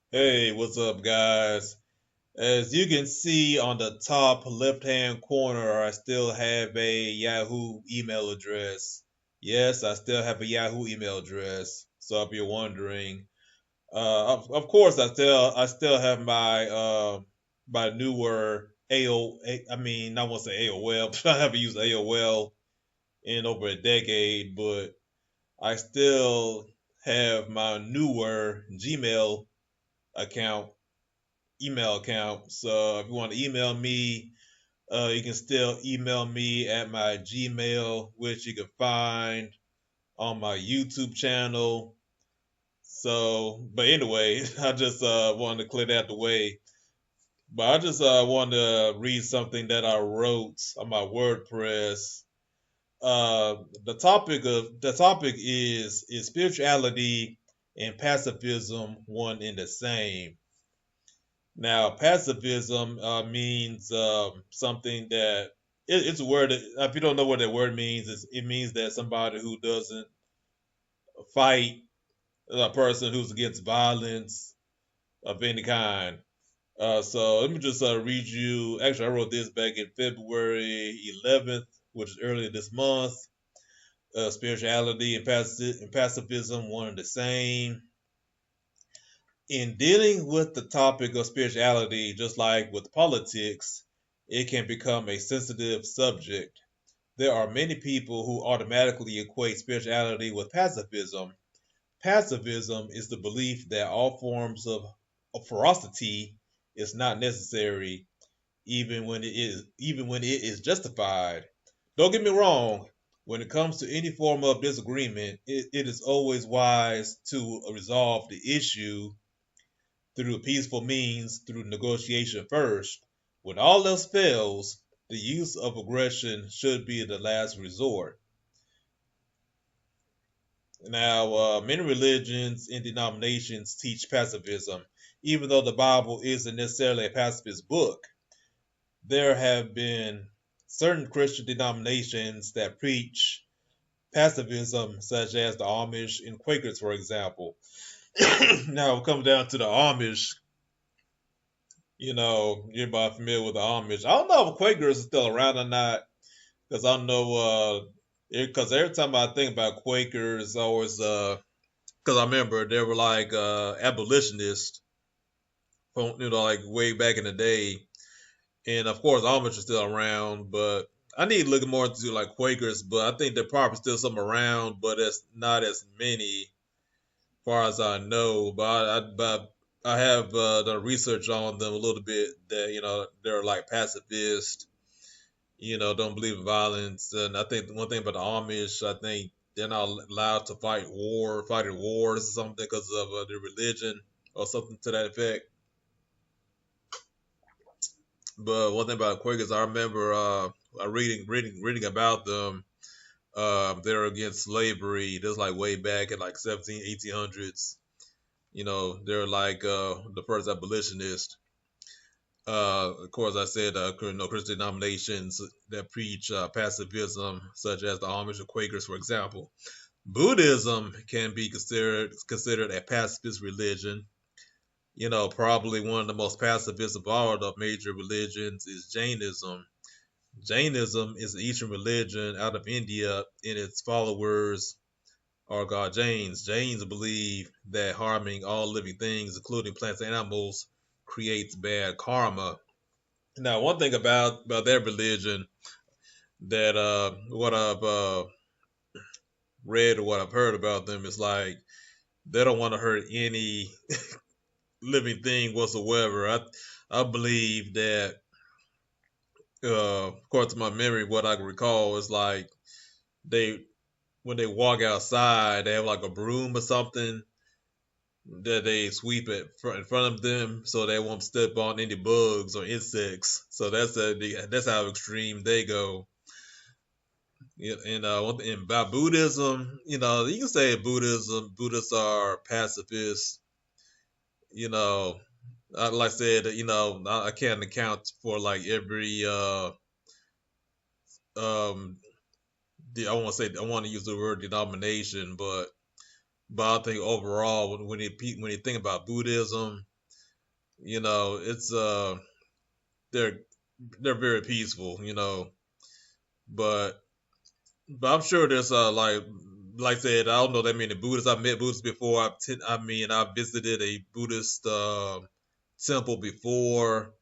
Hey, what's up, guys? As you can see on the top left-hand corner, I still have a Yahoo email address. Yes, I still have a Yahoo email address. So if you're wondering, of course, I still have my newer AO. I mean, I won't say AOL. I haven't used AOL in over a decade, but I still have my newer Gmail account email account. So if you want to email me, you can still email me at my Gmail, which you can find on my YouTube channel. So, but anyway, I just wanted to clear that the way. But I just wanted to read something that I wrote on my WordPress. The topic is spirituality and pacifism one in the same. Now, pacifism means something that it's a word. If you don't know what that word means, it means that somebody who doesn't fight, a person who's against violence of any kind. So let me just read you. Actually, I wrote this back in February 11th, which is earlier this month. Spirituality and pacifism, one and the same. In dealing with the topic of spirituality, just like with politics, it can become a sensitive subject. There are many people who automatically equate spirituality with pacifism. Pacifism is the belief that all forms of ferocity is not necessary, even when it is justified. Don't get me wrong. When it comes to any form of disagreement, it is always wise to resolve the issue through peaceful means, through negotiation first. When all else fails, the use of aggression should be the last resort. Now, many religions and denominations teach pacifism, even though the Bible isn't necessarily a pacifist book. There have been certain Christian denominations that preach pacifism, such as the Amish and Quakers, for example. Now, it comes down to the Amish. You're about familiar with the Amish. I don't know if Quakers are still around or not, because I know, because every time I think about Quakers, I always, because I remember they were like abolitionists from, like way back in the day, and of course Amish are still around, but I need to look more into like Quakers, but I think there probably still some around, but it's not as many, as far as I know. But I have done research on them a little bit that they're like pacifist, don't believe in violence. And I think the one thing about the Amish, I think they're not allowed to fight in wars or something because of their religion or something to that effect. But one thing about Quakers, I remember reading about them. They're against slavery. This like way back in like 17, 1800s. They're like the first abolitionist. Of course, I said Christian denominations that preach pacifism, such as the Amish or Quakers, for example. Buddhism can be considered a pacifist religion. Probably one of the most pacifist of all the major religions is Jainism. Jainism is an Eastern religion out of India, and its followers are called Jains. Jains believe that harming all living things, including plants and animals, creates bad karma. Now, one thing about their religion that what I've read or what I've heard about them is like they don't want to hurt any living thing whatsoever. I believe that, according to my memory, what I can recall is like they when they walk outside, they have like a broom or something that they sweep in front of them so they won't step on any bugs or insects. So that's how extreme they go. Yeah, and about Buddhism, you can say Buddhists are pacifists. You know, like I said, I can't account for like every um. I want to say I want to use the word denomination, but I think overall when you think about Buddhism, It's they're they're very peaceful, but I'm sure there's like I said, I don't know that many Buddhists. I've met Buddhists before. I visited a Buddhist temple before,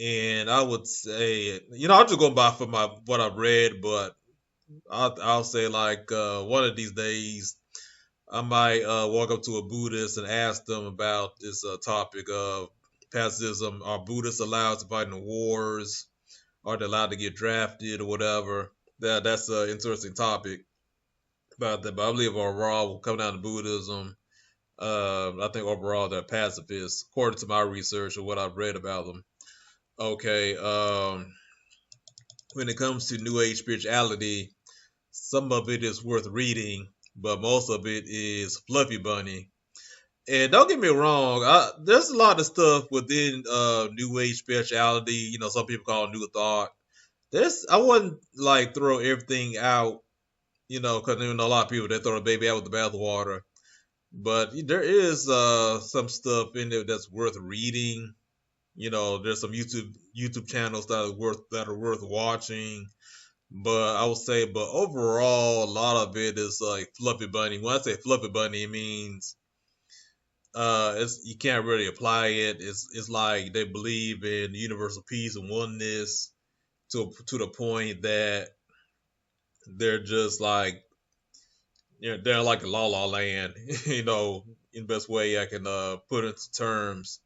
and I would say, I'll just go by for my what I've read, but I'll say like one of these days I might walk up to a Buddhist and ask them about this topic of pacifism. Are Buddhists allowed to fight in the wars? Are they allowed to get drafted or whatever? That's an interesting topic about that. But I believe overall, will come down to Buddhism. I think overall they're pacifists, according to my research or what I've read about them. Okay. When it comes to New Age spirituality, some of it is worth reading, but most of it is fluffy bunny. And don't get me wrong, there's a lot of stuff within New Age spirituality. Some people call it New Thought. I wouldn't like throw everything out, because a lot of people they throw the baby out with the bathwater. But there is some stuff in there that's worth reading. There's some YouTube channels that are worth watching. But I would say, but overall, a lot of it is like fluffy bunny. When I say fluffy bunny, it means you can't really apply it. It's like they believe in universal peace and oneness to the point that they're just like they're like a la la land, in the best way I can put it into terms.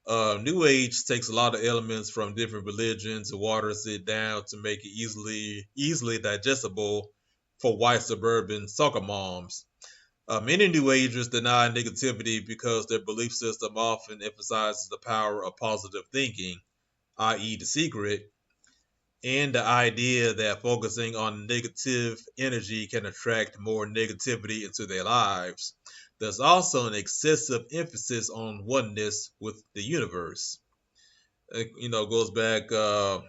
New Age takes a lot of elements from different religions and waters it down to make it easily digestible for white suburban soccer moms. Many New Agers deny negativity because their belief system often emphasizes the power of positive thinking, i.e., the secret, and the idea that focusing on negative energy can attract more negativity into their lives. There's also an excessive emphasis on oneness with the universe. Goes back, the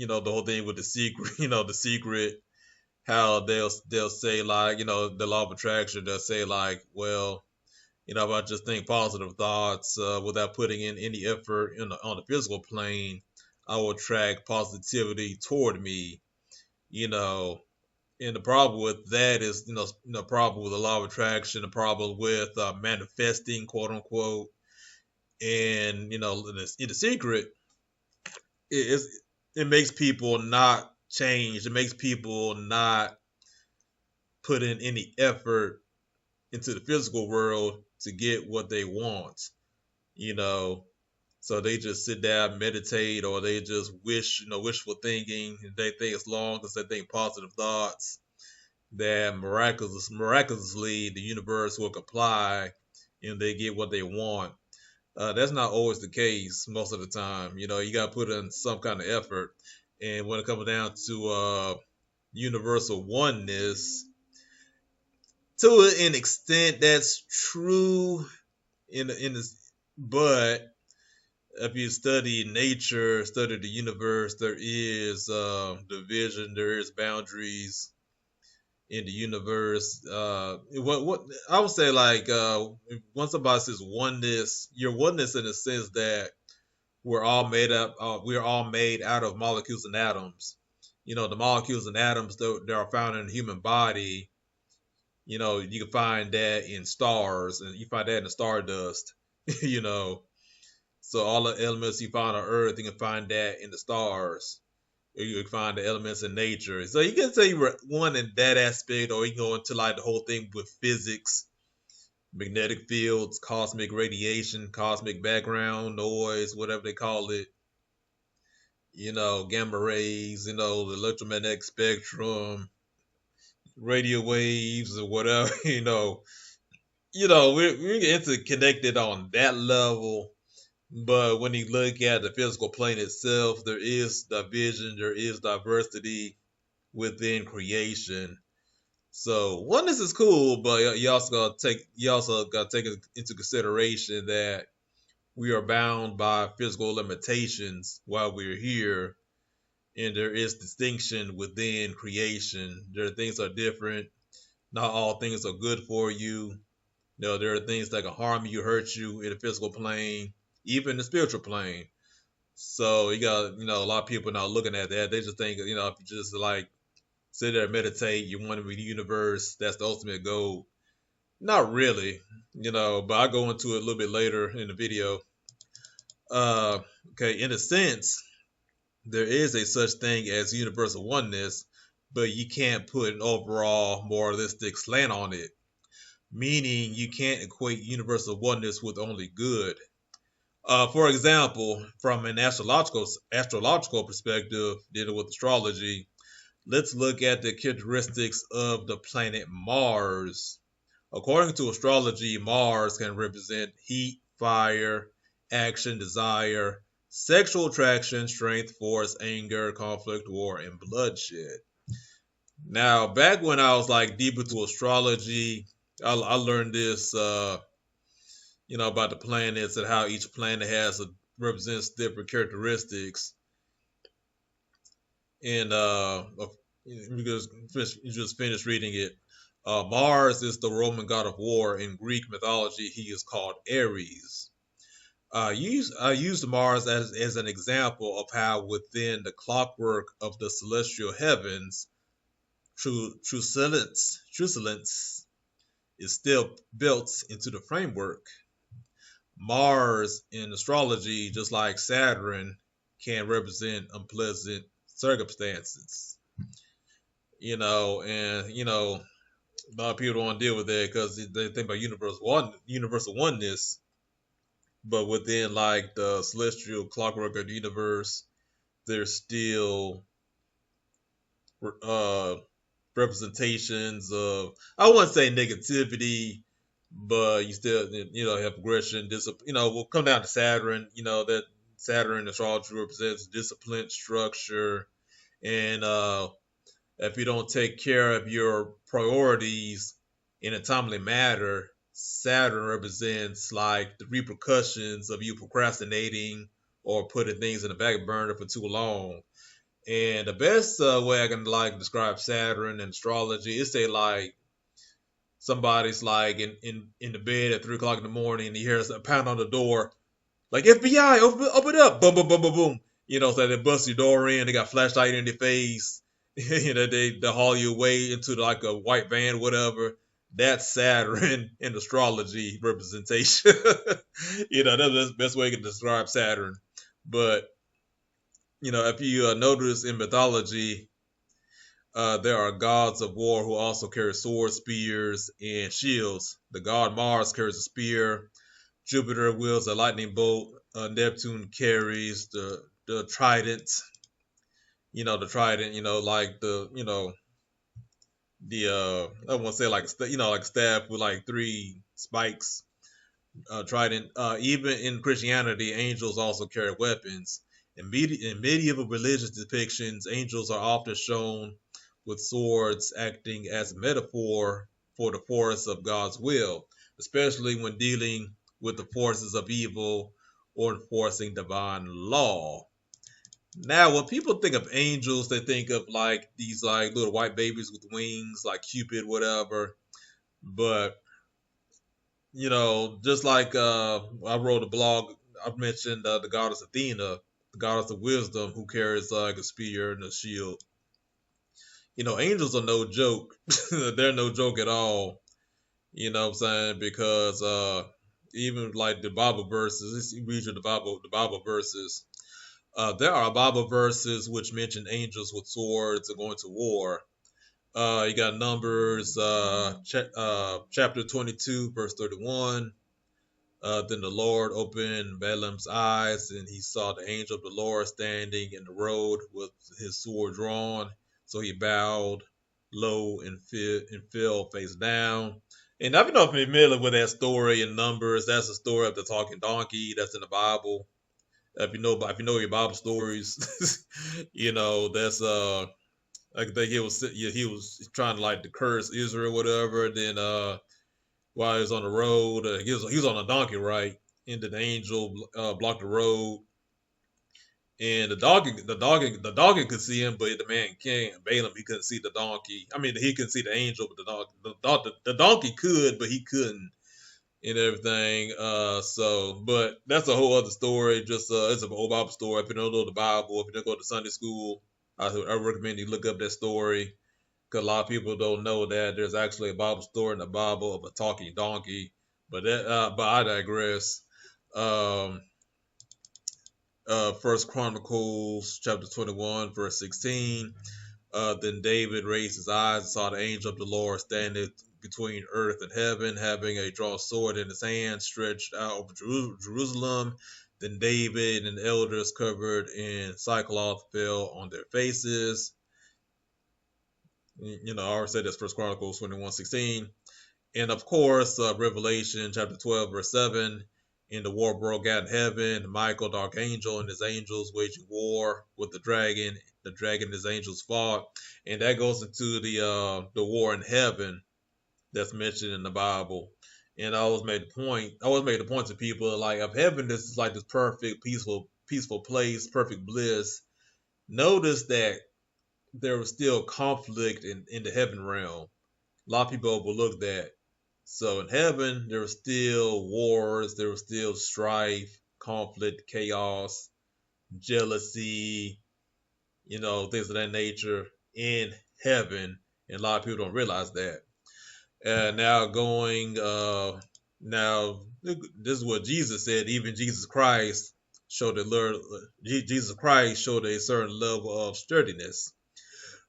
whole thing with the secret, the secret, how they'll say like, the law of attraction, they'll say like, well, if I just think positive thoughts without putting in any effort on the physical plane, I will attract positivity toward me. You know, and the problem with that is, the problem with the law of attraction, the problem with manifesting, quote unquote, and in the secret, it, it makes people not change. It makes people not put in any effort into the physical world to get what they want. You know, So they just sit down, meditate, or they just wishful thinking. They think as long as they think positive thoughts, that miraculously the universe will comply and they get what they want. That's not always the case most of the time. You got to put in some kind of effort. And when it comes down to universal oneness, to an extent, that's true in this, but if you study nature, study the universe, there is division, there is boundaries in the universe. What I would say, like when somebody says oneness, your oneness in the sense that we're all made up. We're all made out of molecules and atoms. The molecules and atoms that are found in the human body. You can find that in stars, and you find that in the stardust. you know, So all the elements you find on Earth, you can find that in the stars. Or you can find the elements in nature. So you can say one in that aspect, or you can go into like the whole thing with physics, magnetic fields, cosmic radiation, cosmic background noise, whatever they call it. Gamma rays, the electromagnetic spectrum, radio waves, or whatever. We're interconnected on that level. But when you look at the physical plane itself, there is division, there is diversity within creation. So oneness is cool, but you also got to take into consideration that we are bound by physical limitations while we're here, and there is distinction within creation. There are things that are different. Not all things are good for you. There are things that can harm you, hurt you in the physical plane. even the spiritual plane. So you got, a lot of people not looking at that. They just think, if you just like sit there and meditate, you want to be the universe, that's the ultimate goal. Not really, but I go into it a little bit later in the video. Uh, okay, in a sense, there is a such thing as universal oneness, but you can't put an overall moralistic slant on it. Meaning you can't equate universal oneness with only good. For example, from an astrological perspective, dealing with astrology, let's look at the characteristics of the planet Mars. According to astrology, Mars can represent heat, fire, action, desire, sexual attraction, strength, force, anger, conflict, war, and bloodshed. Now, back when I was like deep into astrology, I learned this, about the planets and how each planet represents different characteristics. And you just finished reading it. Mars is the Roman god of war. In Greek mythology, he is called Ares. I used Mars as an example of how within the clockwork of the celestial heavens, truculence is still built into the framework. Mars in astrology, just like Saturn, can represent unpleasant circumstances. And a lot of people don't want to deal with that because they think about universal oneness, but within like the celestial clockwork of the universe, there's still uh, representations of, I wouldn't say negativity, but you still have aggression, discipline. We'll come down to Saturn. That Saturn astrology represents discipline, structure, and if you don't take care of your priorities in a timely manner, Saturn represents like the repercussions of you procrastinating or putting things in the back burner for too long. And the best way I can like describe Saturn and astrology is say like somebody's like in the bed at 3 o'clock in the morning and he hears a pound on the door, like FBI, open up, boom, boom, boom, boom, boom. So they bust your door in, they got flashlight in their face, they haul you away into like a white van, whatever. That's Saturn in astrology representation. That's the best way you can describe Saturn. But if you notice in mythology, there are gods of war who also carry swords, spears, and shields. The god Mars carries a spear. Jupiter wields a lightning bolt. Neptune carries the trident. The trident. Like the I won't say like like staff with like three spikes. Trident. Even in Christianity, angels also carry weapons. In medieval religious depictions, angels are often shown with swords acting as a metaphor for the force of God's will, especially when dealing with the forces of evil or enforcing divine law. Now, when people think of angels, they think of like these like little white babies with wings, like Cupid, whatever. But just like I wrote a blog, I've mentioned the goddess Athena, the goddess of wisdom, who carries like a spear and a shield. Angels are no joke. They're no joke at all. You know what I'm saying? Because even like the Bible verses, you read the Bible verses. There are Bible verses which mention angels with swords and going to war. You got Numbers chapter 22, verse 31. Then the Lord opened Balaam's eyes, and he saw the angel of the Lord standing in the road with his sword drawn. So he bowed low and fell face down. And I don't know if you're familiar with that story in Numbers. That's the story of the talking donkey that's in the Bible. If you know your Bible stories, that's I think he was trying to like to curse Israel, or whatever. Then while he was on the road, he was on a donkey, right? And then the angel blocked the road, and the donkey could see him, but the man can't. Balaam, he couldn't see the donkey. I mean, he couldn't see the angel, but the donkey could, but he couldn't. and everything. But that's a whole other story. Just it's an old Bible story. If you don't know the Bible, if you don't go to Sunday school, I recommend you look up that story, because a lot of people don't know that there's actually a Bible story in the Bible of a talking donkey. But I digress. Um, First Chronicles chapter 21 verse 16. Then David raised his eyes and saw the angel of the Lord standing between earth and heaven, having a drawn sword in his hand, stretched out over Jerusalem. Then David and the elders covered in sackcloth fell on their faces. I already said this, First Chronicles 21:16. And of course, Revelation chapter 12, verse 7. And the war broke out in heaven. Michael, the archangel, and his angels waging war with the dragon. The dragon and his angels fought. And that goes into the war in heaven that's mentioned in the Bible. And I always made the point to people, like, if heaven is like this perfect, peaceful place, perfect bliss, notice that there was still conflict in the heaven realm. A lot of people overlook that. So in heaven, there were still wars, there was still strife, conflict, chaos, jealousy, things of that nature in heaven. And a lot of people don't realize that. Now this is what Jesus said. Even Jesus Christ showed a certain level of sturdiness.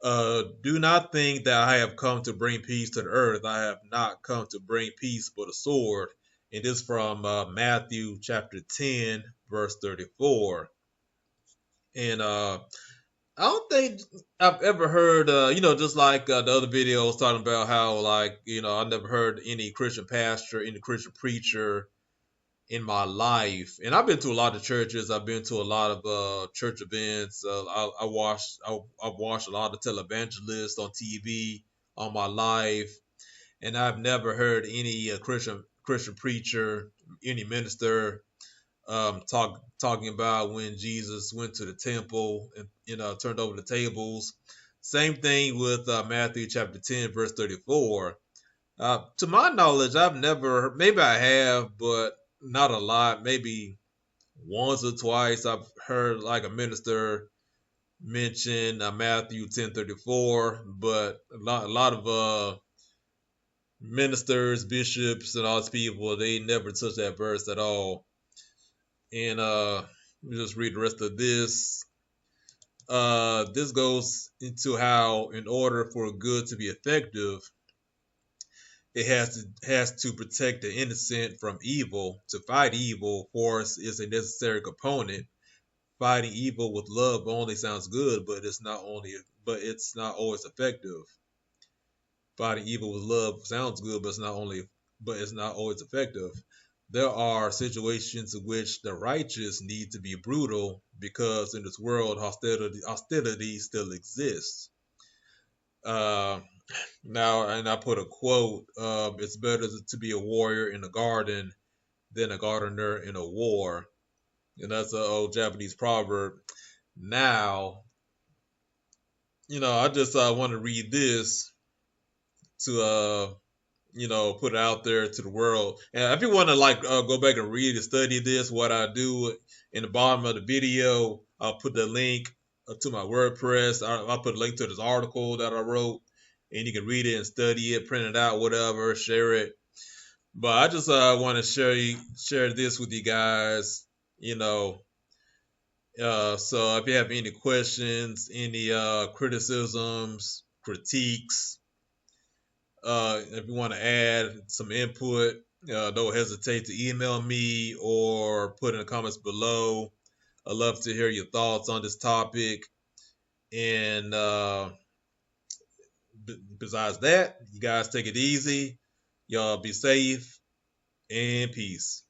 Do not think that I have come to bring peace to the earth. I have not come to bring peace but a sword. And this from Matthew chapter 10, verse 34. And I don't think I've ever heard, just like the other videos talking about how, like, I never heard any Christian pastor, any Christian preacher in my life. And I've been to a lot of churches. I've been to a lot of church events. I've watched a lot of televangelists on TV all my life, and I've never heard any Christian preacher, any minister talking about when Jesus went to the temple and turned over the tables. Same thing with Matthew chapter 10 verse 34. To my knowledge, I've never, maybe I have, but not a lot. Maybe once or twice I've heard like a minister mention Matthew 10:34, but a lot of ministers, bishops, and all these people, they never touch that verse at all. And let me just read the rest of this. This goes into how, in order for good to be effective, it has to protect the innocent from evil. To fight evil, force is a necessary component. Fighting evil with love only sounds good, but it's not always effective. Fighting evil with love sounds good, but it's not always effective. There are situations in which the righteous need to be brutal because in this world hostility still exists. Uh, Now, and I put a quote: "It's better to be a warrior in a garden than a gardener in a war," and that's an old Japanese proverb. Now, I just want to read this to put it out there to the world. And if you want to like go back and read and study this, what I do in the bottom of the video, I'll put the link to my WordPress. I'll put a link to this article that I wrote, and you can read it and study it, print it out, whatever, share it. But I just want to share this with you guys. You know, so if you have any questions, any criticisms, critiques, if you want to add some input, don't hesitate to email me or put in the comments below. I'd love to hear your thoughts on this topic. And besides that, you guys take it easy. Y'all be safe and peace.